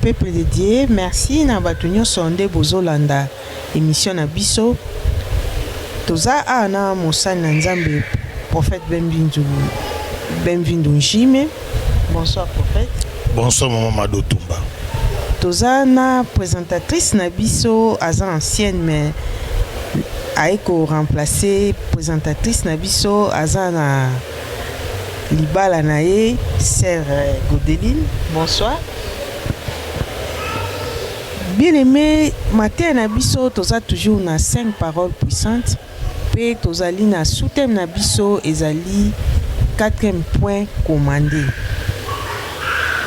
peuple de Dieu, merci na batunyo sonde bozolanda émission na biso. Toza ana mosani na Nzambe prophète Benvindu Njime. Bonsoir prophète. Bonsoir maman Mado Tumba. Toza na présentatrice na biso aza ancienne mais aiko remplacer présentatrice na biso aza na libala na ye sœur Godeline. Bonsoir. Bien aimé, matin na biso toza toujours na 5 paroles puissantes. Pe tozali na sous-thème na biso ezali 4e point commandé.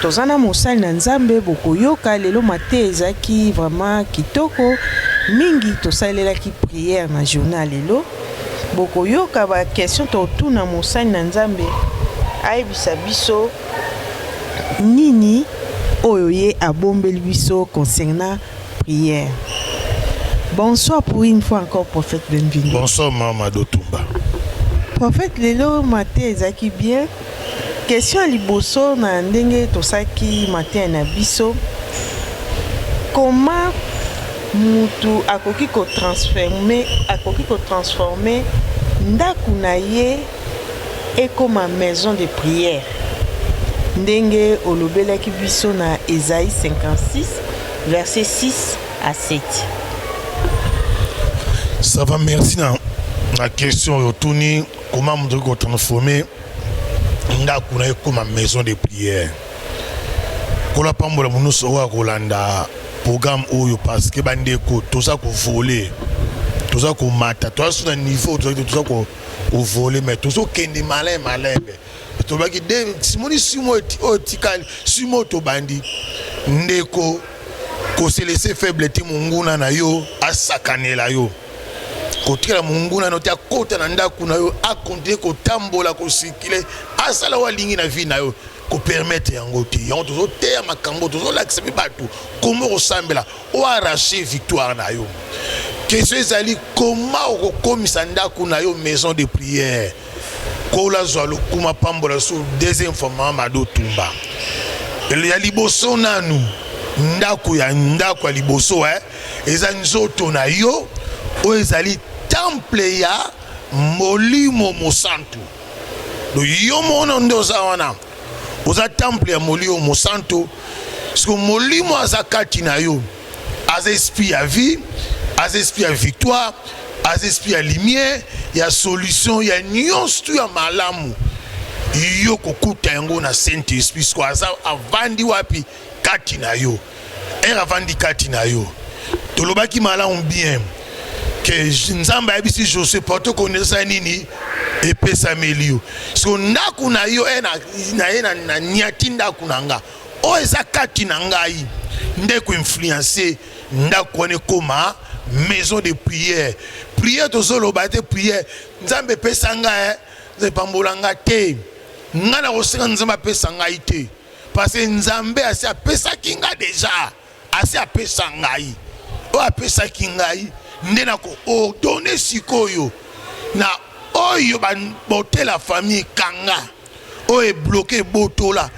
Toza na mosali na Nzambe bokoyoka lelo matin ezaki vraiment kitoko mingi tosalelaki prière na journal lelo. Bokoyoka ba question totuna mosali na Nzambe ayebisa biso nini oyo ye abombeli biso concernant prière. Bonsoir pour une fois encore prophète Benvindu. Bonsoir maman Dotumba. Prophète lelo matin ezaki bien. Question liboso na ndenge tosaki matin na biso. Comment mutu akoki ko transformer ndaku na ye ekoma maison de prière. Ndenge olobelaki biso na Esaïe 56 verset 6 à 7. Ça va, merci na question retourner comment on doit transformer ndaku na comme maison de prière. Kola pambola muno sowa kolanda programme oyo parce que bandeko toza ko voler, toza ko mata, toza sur un niveau toza ko voler mais toza kende malin to baki de simoni simo otikali simo to bandi ndeko ko se laisser faible ti munguna na yo asakanela yo. Kotikala munguna no tia kota na ndaku na yo a continuer ko tambola ko sikile asala wa lingi na vie na yo ko permettre yango te yango tozo te ya makambo tozo l'accepter batu comment resembler o arracher victoire na yo. Question ezali comment o komisa ndaku na yo maison de prière. Kola zalo kuma pambola so deuxième fois mama do tumba. El ya liboso nanu ndaku ya liboso eza nzoto na yo o ezali temple ya molimo mosantu. Do yo mona ndoza wana. Oza temple ya molimo mosantu. Parce molimo azakati na yo. Az esprit ya vie, az esprit ya victoire, az esprit ya lumière, ya solution, ya nyonso tu ya malamu. Yo kokuta yango na Saint-Esprit. Parce aza avandi wapi kati na yo. Avandi kati na yo. Tolobaki malamu bien. Que Nzamba abisi José porto connaissa nini et pesa melio so ndaku na yo na nyati ndaku nanga o eza kati na ngai ndeko influencer ndaku wane koma maison de prière tozolo bate prière Nzambe pesa ngai ze pambolanga te ngana kosenga Nzamba pesa ngai te parce que Nzambe asi apesa kinga déjà asi apesa ngai o apesa kingai ndena ko ordonner sikoyo na oyo bote la famille kanga o est bloqué botola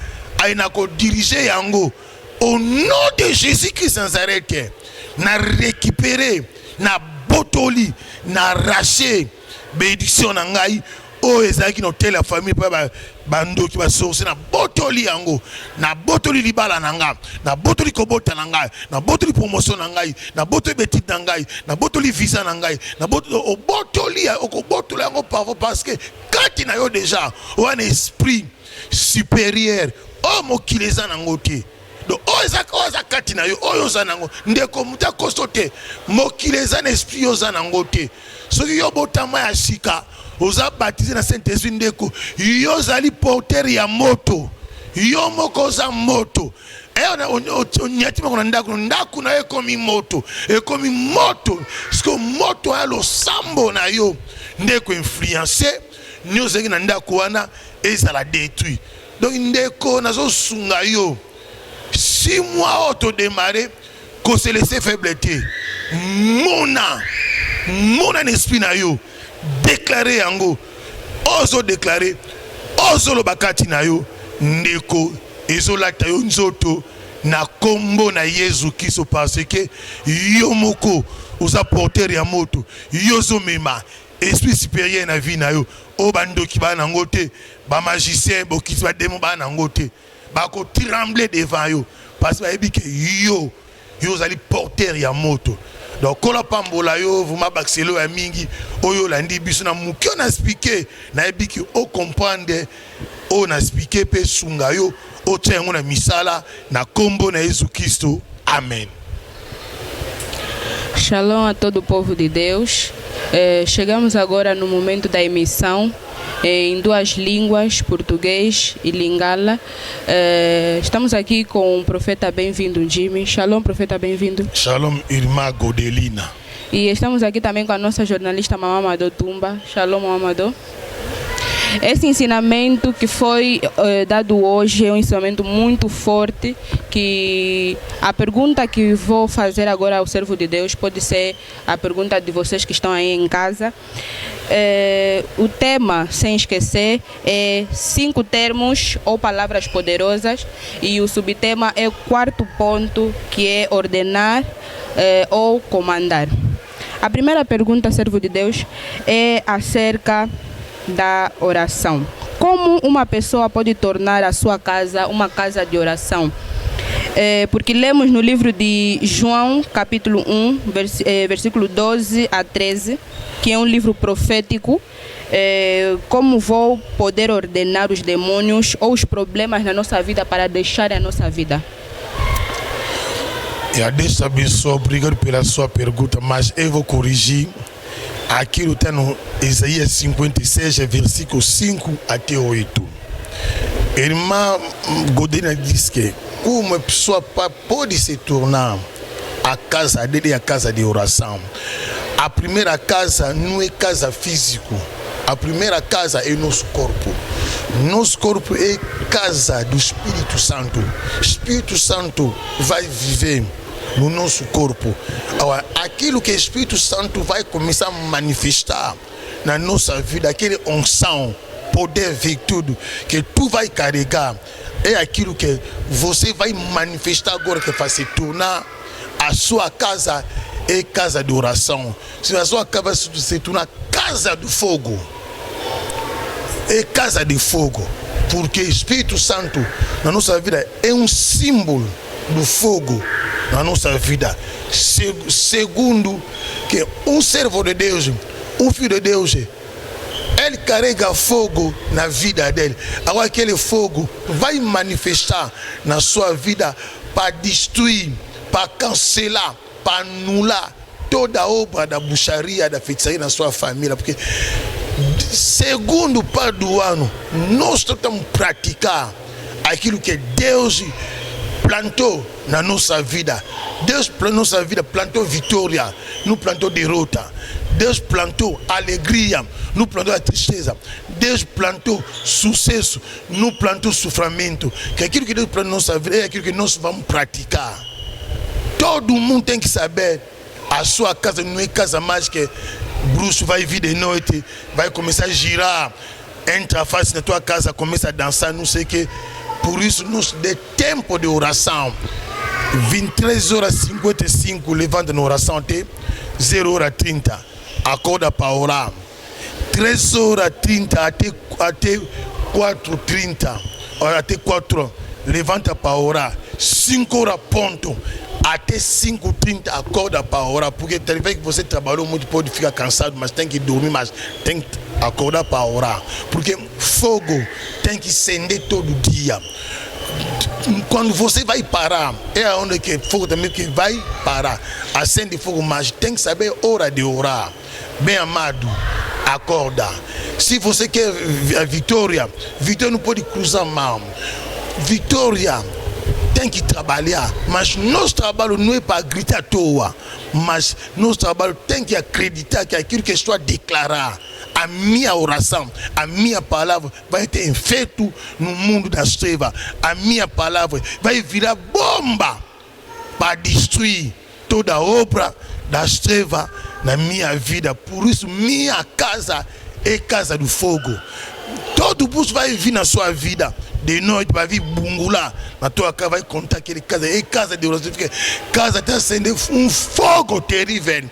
aina ko diriger yango au nom de Jésus-Christ Nazareth na récupérer na botoli na racher bénédiction na ngai o ezaki no telle la famille pa bando ki ba source na botoli yango na botoli libala nanga na botoli kobota nanga na botoli promotion nanga na botoli betit nanga na botoli visa nanga na botoli okobotola yango parce que kati na yo déjà o un esprit supérieur o mokileza nango te donc oza kati na yo oyo za nango ndeko muta kosote mokileza na esprit yo za nango te soki yo botama ya sika oza baptisé na Saint-Esprit ndeko yo zali porteur ya moto yo moko za moto nyati moko na ndaku na ekomi moto siko moto ya losambo na yo ndeko influencer nyo zeki na ndaku wana ezala détruit donc ndeko nazo sunga yo 6 mois auto démarrer ko se laisser faible te mona esprit na yo déclarer yango ozo déclarer ozo lo bakati na yo ndeko ezolata yo nzoto na kombo na Yesu Kristo, parce que yo moko oza porteur ya moto, yo zo mema esprit supérieur na vie na yo. O bandoki ba nango te, ba magicien bo kiti ba démon ba nango te, ba ko trembler devant yo parce que ba yebi que yo zali porteur ya moto. Donc kola pambola yo vuma bakselo ya mingi oyo landi biso na mukio na expliquer na yebi que o comprendre o na expliquer pe sunga yo o tsengo na misala na kombo na Yesu Kristo. Amen. Shalom a todo o povo de Deus. Chegamos agora no momento da emissão em duas línguas, português e lingala. Estamos aqui com o profeta bem-vindo Jimmy. Shalom, profeta bem-vindo. Shalom, irmã Godelina. E estamos aqui também com a nossa jornalista Mamá Amador Tumba. Shalom, Mamá Amador. Esse ensinamento que foi dado hoje é um ensinamento muito forte, que a pergunta que vou fazer agora ao servo de Deus pode ser a pergunta de vocês que estão aí em casa. O tema, sem esquecer, é 5 termos ou palavras poderosas, e o subtema é o 4º ponto, que é ordenar ou comandar. A primeira pergunta, servo de Deus, é acerca da oração. Como uma pessoa pode tornar a sua casa uma casa de oração? Porque lemos no livro de João, capítulo 1, versículo 12 a 13, que é um livro profético. Como vou poder ordenar os demônios ou os problemas na nossa vida para deixar a nossa vida? Deus te abençoe, obrigado pela sua pergunta, mas eu vou corrigir aquilo que está no Isaías 56, versículo 5 até 8. Irmã Godina diz que uma pessoa pode se tornar a casa dele a casa de oração. A primeira casa não é casa física. A primeira casa é nosso corpo. Nosso corpo é casa do Espírito Santo. O Espírito Santo vai viver no nosso corpo. Aquilo que o Espírito Santo vai começar a manifestar na nossa vida, aquele unção, poder, virtude que tu vai carregar, é aquilo que você vai manifestar agora, que vai se tornar a sua casa é casa de oração. Se a sua casa se tornar casa do fogo, é casa de fogo, porque o Espírito Santo na nossa vida é um símbolo do fogo na nossa vida. Segundo, que um servo de Deus, um filho de Deus, ele carrega fogo na vida dele. Agora aquele fogo vai manifestar na sua vida para destruir, para cancelar, para anular toda a obra da bruxaria, da feitiçaria na sua família. Porque segundo parte do ano, nós tentamos praticar aquilo que Deus plantou na nossa vida. Deus na nossa vida plantou vitória, não plantou derrota. Deus plantou alegria, não plantou a tristeza. Deus plantou sucesso, não plantou sofrimento. Que aquilo que Deus plantou na nossa vida é aquilo que nós vamos praticar. Todo mundo tem que saber, a sua casa não é casa mágica. Bruxo vai vir de noite, vai começar a girar, entra a face na tua casa, começa a dançar, não sei o que. Por isso, nos dê tempo de oração. 23h55, levanta na oração até 0h30. Acorda para orar. 3h30 até 4h30. Até 4h, levanta para orar. 5h ponto. Até 5h30 acorda para orar. Porque talvez que você trabalhou muito, pode ficar cansado, mas tem que dormir, mas tem que acordar para orar. Porque fogo tem que acender todo dia. Quando você vai parar, é onde que fogo também que vai parar. Acende fogo, mas tem que saber a hora de orar. Bem amado, acorda. Se você quer a vitória, vitória não pode cruzar mão. Vitória tem que trabalhar, mas nosso trabalho não é para gritar à toa, mas nosso trabalho tem que acreditar que aquilo que estou a declarar, a minha oração, a minha palavra vai ter efeito no mundo das trevas. A minha palavra vai virar bomba para destruir toda a obra das trevas na minha vida. Por isso minha casa é casa do fogo. Todo busto vai vir na sua vida. de noix ba vi bungula na to akava contacter les cases et cases de rosifique casa ta sende un fogo terrible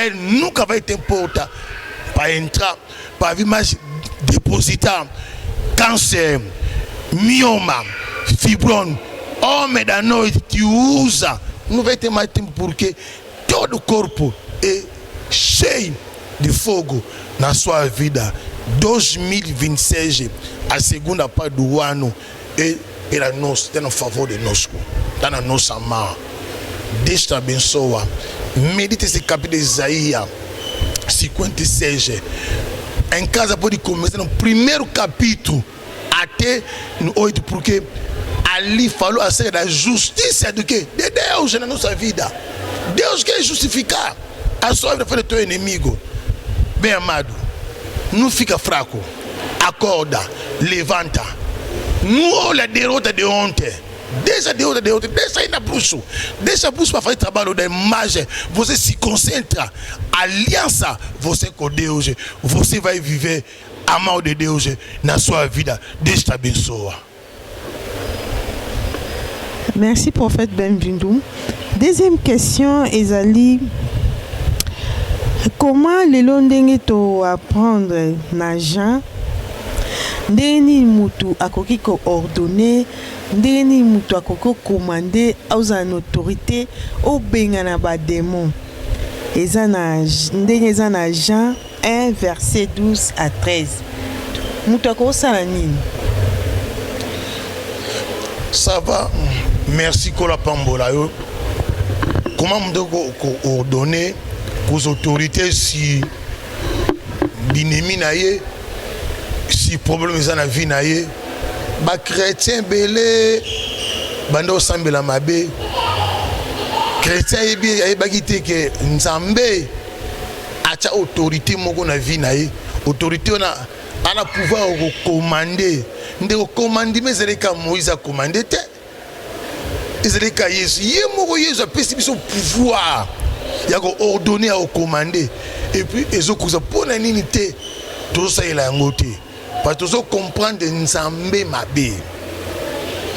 et nous va être important par intra par image dépositant cancer myoma fibrome homme da noi qui usa nous va être matin pour que tout le corps est cheio de fogo na sua vida 2026 a segunda parte do ano e pela nós tem a favor de nós tá na nossa mão. Deus te abençoa. Medite esse capítulo de Isaías 56 em casa, pode começar no primeiro capítulo até no 8, porque ali falou acerca da justiça do que? De Deus na nossa vida. Deus quer justificar a sua vida para o teu inimigo. Bem amado, não fica fraco, acorda, levanta, não olha a derrota de ontem, deixa a derrota de ontem, deixa aí na bruxa, deixa a bruxa para fazer trabalho da imagem, você se concentra, aliança você com Deus, você vai viver a mão de Deus na sua vida. Deus te abençoa. Merci prophète Benvindu. Deuxième question, Ezali. Comment les londenge to apprendre na Jean? Ndeni mutu akoki ko ordonner, ndeni mutu akoki commander aux autorités au bengana ba démon. Ezana ndenge ezana Jean 1 verset 12 à 13. Mutu akosala nini? Ça va. Merci Kola Pambola. Comment on ordonner aux autorités si l'ennemi naie, si problème est dans la vie naie, bah chrétien belé, bando sambela mabe, chrétien ebi bagité que nzambe acha autorité moko na vie naie, autorité on a pouvoir commander, ndeko commander mais c'est que Moïse a commandé te. Ezalika Yesu, yemoko Yesu a pesi biso pouvoir ya ko ordonner à commander et puis ezokuza pona nini te to sa ila ngote parce que to comprendre nzambe mabe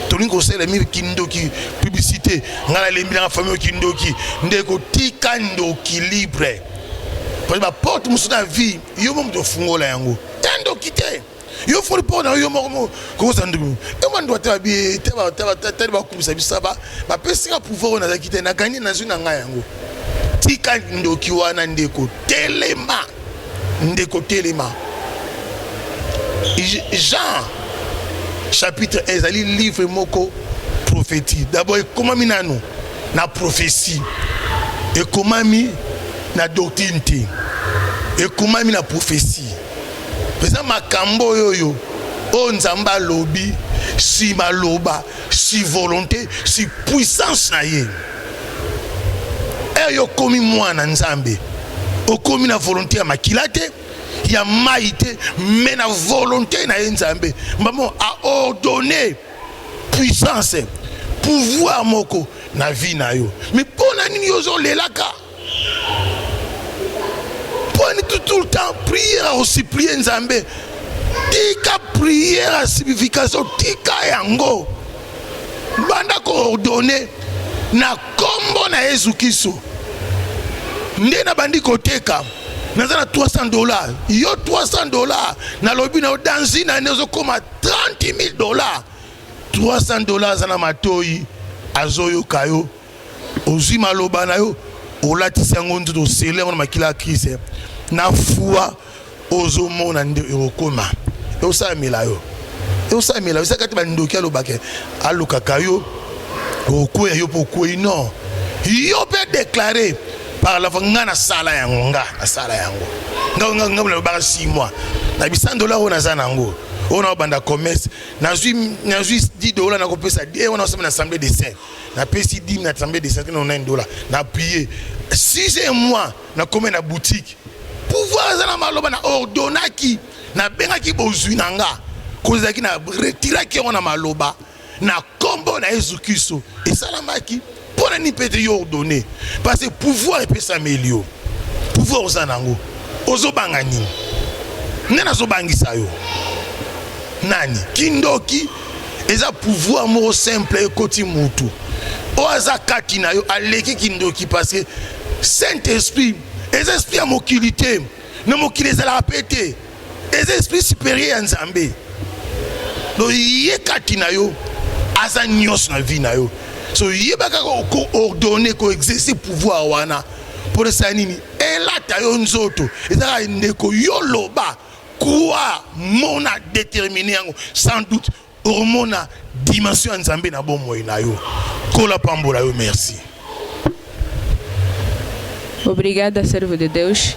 tolingo sele mi kindoki publicité ngala lembi na famille kindoki ndeko tika ndoki libre parce que porte musuna vie yo mo to fungola yango tando kite yo faut pas na yo mo ko sa ndugu e man doit tabi teba ba kumisa bisaba ba pesi ka pouvoir na zakite na gagner na zuna nga yango tika ndoki wana ndeko telema Jean chapitre 1 ezali livre moko prophétie d'abord ekomami nano na prophétie ekomami na doctrine te ekomami na prophétie pesa makambo yoyo o nzamba lobi si maloba si volonté si puissance na ye yo komi mwana nzambe okomi na volonté ya makila te ya maïté mais na volonté na nzambe mbamo a ordonné puissance pouvoir moko na vie na yo mais pona nini yozo lelaka poni tout le temps prière aussi prier nzambe tika prière à signification tika yango banda ko ordonné na kombo na Yesu Kristo nde na bandi koteka naza na $300 yo $300 na lobi na danzina nezo koma $30,000 $300 za na matoi azoyo kayo ozima loba na yo olatisi yango nzoto sele na makila krise na fuwa ozomona nde okoma osamela yo sakati bandoki alobake aluka kayo okoya yo pokoi non yo peut déclarer par la nga na sala yango nga ba 6 mois na $100 ona za nango ona banda commerce na zui $10 na kopesa die ona osema na assemblée de saints na pesi 10 na assemblée de saints na $9 na prier 6 mois na comme na boutique pouvoir za na maloba na ordonaki na bengaki bozui nanga kozaki na retiraki ona maloba na kombo na Yesu Kristo esalamaki pona ni pete yo ordonné parce que pouvoir peut s'améliorer pouvoir ozanango ozobanga nini nana zobangisa yo nani kindoki eza pouvoir moko simple ekoti mutu o aza kati na yo aleki kindoki parce que Saint-Esprit eza esprit ya mokili te na mokili ezalaka pe te eza esprit supérieur ya Nzambe donc ye kati na yo aza nyonso na vie na yo so yebaka ko ordonner ko exercer pouvoir wana pour ça nini elata yo nzoto ezaka ndeko yo loba quoi mona déterminé yango sans doute hormona dimension Nzambe na bomoi na yo kola pambola yo merci. Obrigada, servo de Deus.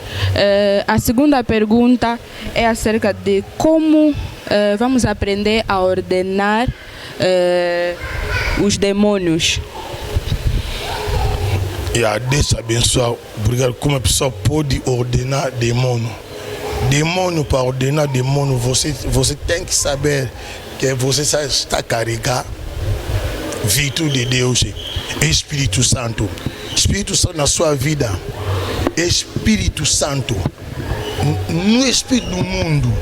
A segunda pergunta é acerca de como vamos aprender a ordenar os demônios. E a deixa abençoar, obrigado. Como a pessoa pode ordenar demônio? Demônio, para ordenar demônio, você tem que saber que você está carregado virtude de Deus, Espírito Santo. Espírito Santo na sua vida, Espírito Santo, no espírito do mundo,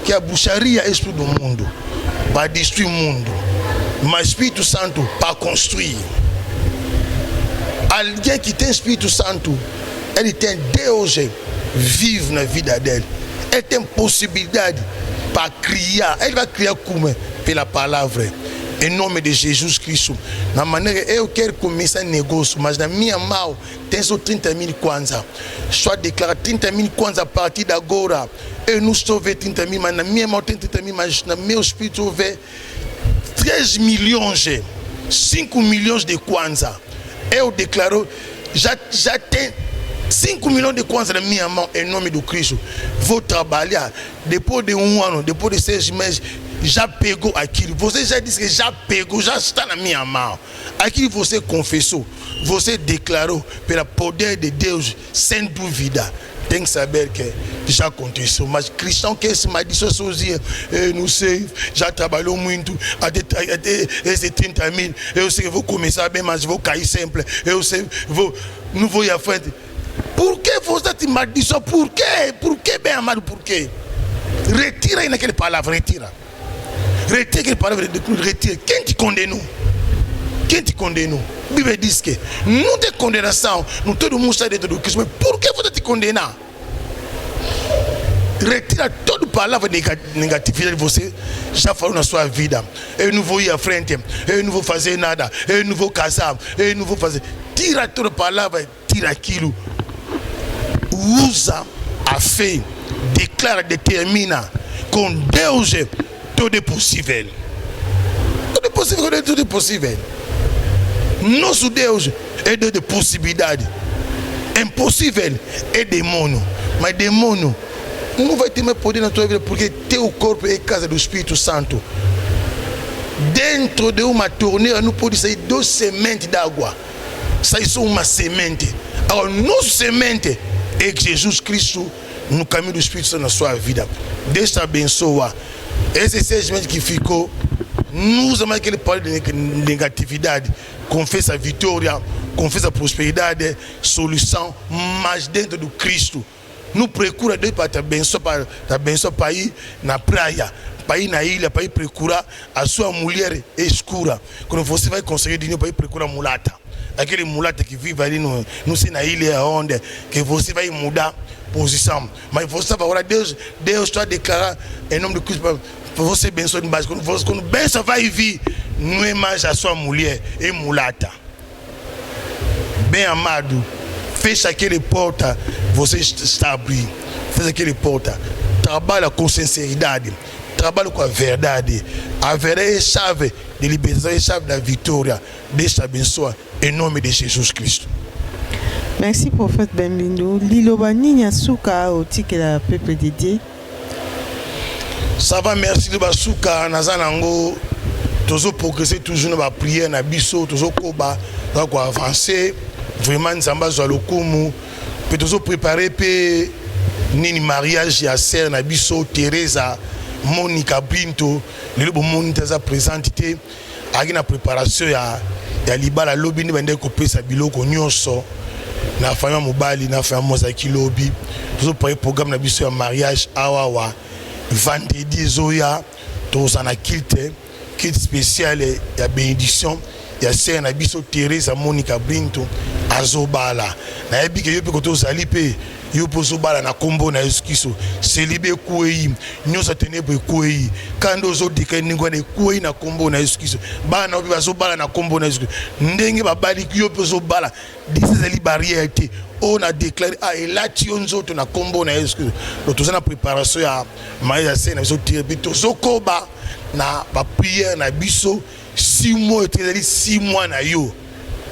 que a bruxaria é espírito do mundo, para destruir o mundo, mas Espírito Santo para construir. Alguém que tem Espírito Santo, ele tem Deus vivo na vida dele, ele tem possibilidade para criar, ele vai criar como? Pela palavra. Em nome de Jesus Cristo, na maneira eu quero começar negócio, mas na minha mão tem só 30.000 kwanza. Só declara 30.000 kwanza a partir de agora. Eu não estou vendo 30.000, mas na minha mão tem 30.000, mas no meu espírito eu vejo 3 milhões, 5 milhões de kwanza. Eu declaro, já tem 5 milhões de kwanza na minha mão, em nome do Cristo. Vou trabalhar. Depois de um ano, depois de 6 meses, já pegou aquilo. Você já disse que já pegou, já está na minha mão. Aquilo você confessou, você declarou pelo poder de Deus, sem dúvida. Tem que saber que já aconteceu. Mas cristão que se maldição sozinho, eu não sei, já trabalhou muito, até esse 30.000, eu sei que vou começar bem, mas vou cair sempre. Eu sei, não vou ir à frente. Por que você te maldição? Por quê? Por que, bem amado, por quê? Retira aí naquela palavra, retira. Retire aquela palavra, retire. Quem te condenou? Quem te condenou? A Bíblia diz que não tem condenação, não todo mundo está dentro do Cristo, mas por que você te condenar? Retira toda palavra negativa que você já falou na sua vida. Eu não vou ir à frente, eu não vou fazer nada, eu não vou casar, eu não vou fazer. Tira toda palavra, tira aquilo. Usa a fé, declara, determina. Com Deus tudo é possível. Tudo é possível, tudo é possível. Nosso Deus é Deus de possibilidade. Impossível é demônio. Mas demônio não vai ter mais poder na tua vida, porque teu corpo é casa do Espírito Santo. Dentro de uma torneira não pode sair 2 sementes d'água. Sai só uma semente. Agora, nossa semente é Jesus Cristo no caminho do Espírito Santo na sua vida. Deus te abençoa. Esses 6 meses que ficou, não usa mais aquele poder de negatividade. Confessa a vitória, confessa a prosperidade, solução, mas dentro do Cristo. Não procura Deus para te abençoar, para ir na praia, para ir na ilha, para ir procurar a sua mulher escura. Quando você vai conseguir dinheiro para ir procurar mulata. Aquele mulata que vive ali, não sei na ilha onde, que você vai mudar posição. Mas você vai orar, Deus está a declarar em nome do Cristo para você abençoar de baixo. Quando benção vai vir, não é mais a sua mulher, é mulata. Bem amado, fecha aquele porta, você está abrindo. Fecha aquele porta. Trabalha com sinceridade. Trabalha com a verdade. A verdade é a chave de libertação, é a chave da vitória. Deus te abençoa em nome de Jesus Cristo. Merci prophète Benvindo. Liloba nini asuka otikela peuple de Dieu. Ça va, merci de basuka nazanango. Toujours progresser toujours dans la prière na biso, toujours koba, donc avancer. Vraiment nzamba zo lokumu. Peut toujours préparer pe nini mariage ya sœur na biso Teresa Monica Brinto. Le bo Monica za présenter agina préparation ya libala lobi ni bande ko pesa biloko nyonso. Na famille mobali na famille mozaki lobi toujours pour programme na biso ya mariage awawa vendredi zoya to sana kilte kit spécial ya bénédiction ya sœur na biso Teresa Monica Brinto azobala na yebi ke yo pe koto zali pe yo pozo bala na kombo na Yesu Kristo célibé kuei nyosa ténèbre kuei kando zo dika ningo na kuei na kombo na Yesu Kristo bana obi bazo bala na kombo na Yesu Kristo ndenge babali yo pozo bala disezali barrière te on a déclaré ah et là tu nzoto na kombo na Yesu Kristo donc toza na préparation ya maïa sena biso tirebi tozo koba na ba prière na biso 6 mois ezali 6 mois na yo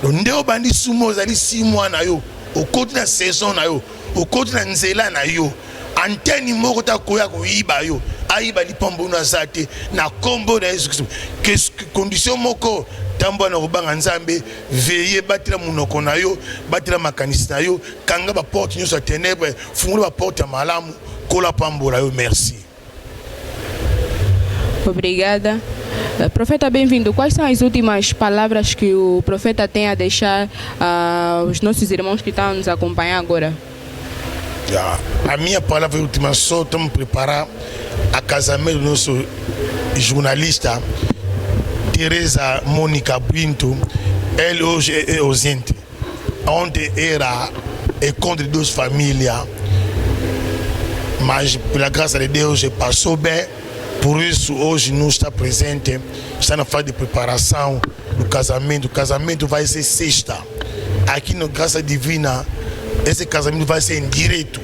donc ndeo bandi 6 mois ezali 6 mois na yo au côté na saison na yo au côté na nzela na yo antenne moko ta koya ko yiba yo ayiba lipambo na zate na kombo na Yesu Kristo qu'est-ce que condition moko tambo na robanga nzambe veiller batira munoko na yo batira makanisi na yo kanga ba porte nyoso ténèbre fungula ba porte ya malamu kola pambola yo merci. Obrigada. Profeta, bem-vindo. Quais são as últimas palavras que o profeta tem a deixar aos nossos irmãos que estão nos acompanhando agora? A minha palavra última só estamos preparar a casamento do nosso jornalista Teresa Monica Brinto. Ele hoje é ausente. Ontem era encontro de 2 famílias, mas pela graça de Deus passou bem. Por isso hoje não está presente, está na fase de preparação do casamento. O casamento vai ser sexta. Aqui na Graça Divina, esse casamento vai ser em direito.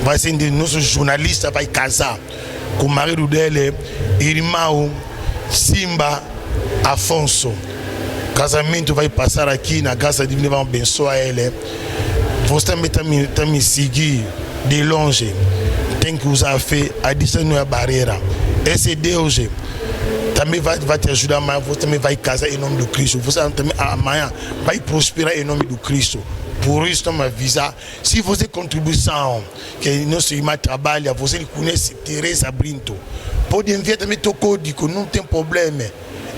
Vai ser em direito. Nosso jornalista vai casar com o marido dele, irmão Simba Afonso. O casamento vai passar aqui na Graça Divina, vamos abençoar ele. Você também está me seguir de longe. Tem que usar a fé, a distância não é barreira. Esse Deus também vai te ajudar amanhã, você também vai casar em nome do Cristo. Você também amanhã vai prosperar em nome do Cristo. Por isso, estamos avisar. Se você contribuição, que nosso irmão trabalha, você conhece Teresa Brinto, pode enviar também teu código, não tem problema.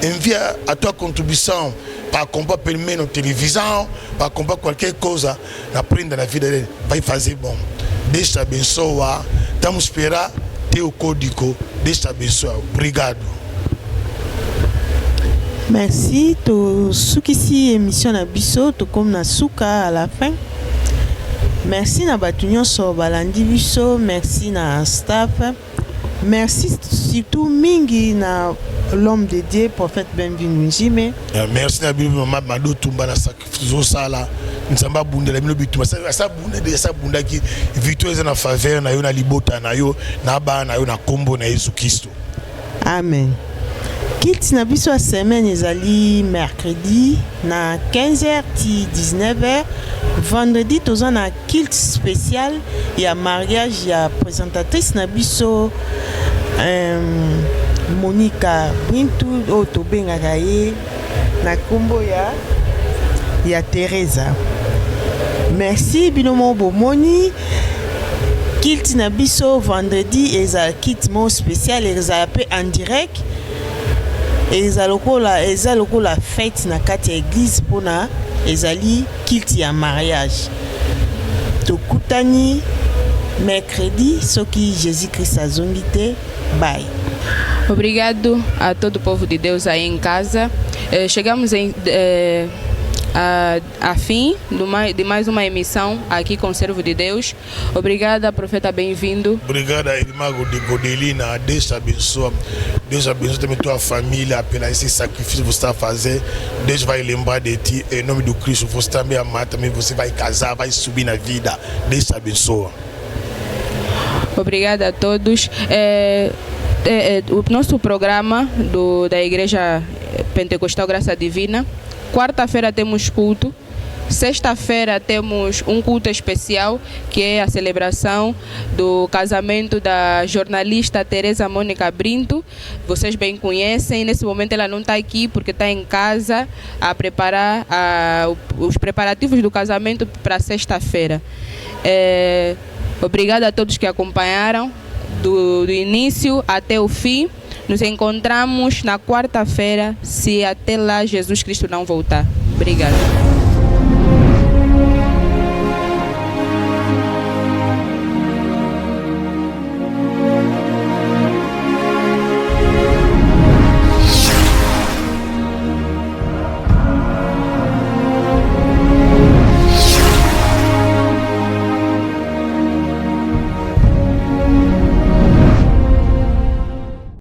Envia a tua contribuição para comprar pelo menos televisão, para comprar qualquer coisa, aprenda na vida dele, vai fazer bom. Deus te abençoa. Estamos esperando teu código. Deus te abençoe. Obrigado. Merci. To sukisi émission na biso to comme na suka à la fin. Merci na batu nyonso balandi biso, merci na staff. Merci surtout mingi na l'homme de Dieu, prophète Benvenu Njime. Merci na bibi mama Mado Tumba na sacrifice sala. Nzamba bunda la bitumba sa bunda de sa bunda ki victoire na faveur na yo na libota na yo na ba na yo na kombo na Yesu Kristo. Amen. Kilt na biso semaine ezali mercredi na 15h ti 19h. Vendredi toza na kilt spécial ya mariage ya présentatrice na biso Monica Brinto o tobengaka ye na kombo ya Teresa. Merci binomo bomoni. Kilt na biso vendredi eza kit mo spécial eza pe en direct. Eza lokola fête na kati ya église pona ezali kilt ya mariage. Tokutani mercredi soki Jésus-Christ azongi te. Bye. Obrigado a todo o povo de Deus aí em casa. Chegamos a fim de mais uma emissão aqui com o Servo de Deus. Obrigada, profeta, bem-vindo. Obrigada, irmã de Godelina. Deus te abençoe. Deus abençoe também tua família pelo esse sacrifício que você está fazendo. Deus vai lembrar de ti. Em nome do Cristo, você também amar, também você vai casar, vai subir na vida. Deus te abençoe. Obrigada a todos. O nosso programa da Igreja Pentecostal Graça Divina. Quarta-feira temos culto, sexta-feira temos um culto especial, que é a celebração do casamento da jornalista Teresa Monica Brinto. Vocês bem conhecem, nesse momento ela não está aqui porque está em casa a preparar os preparativos do casamento para sexta-feira. Obrigada a todos que acompanharam do início até o fim. Nos encontramos na quarta-feira, se até lá Jesus Cristo não voltar. Obrigada.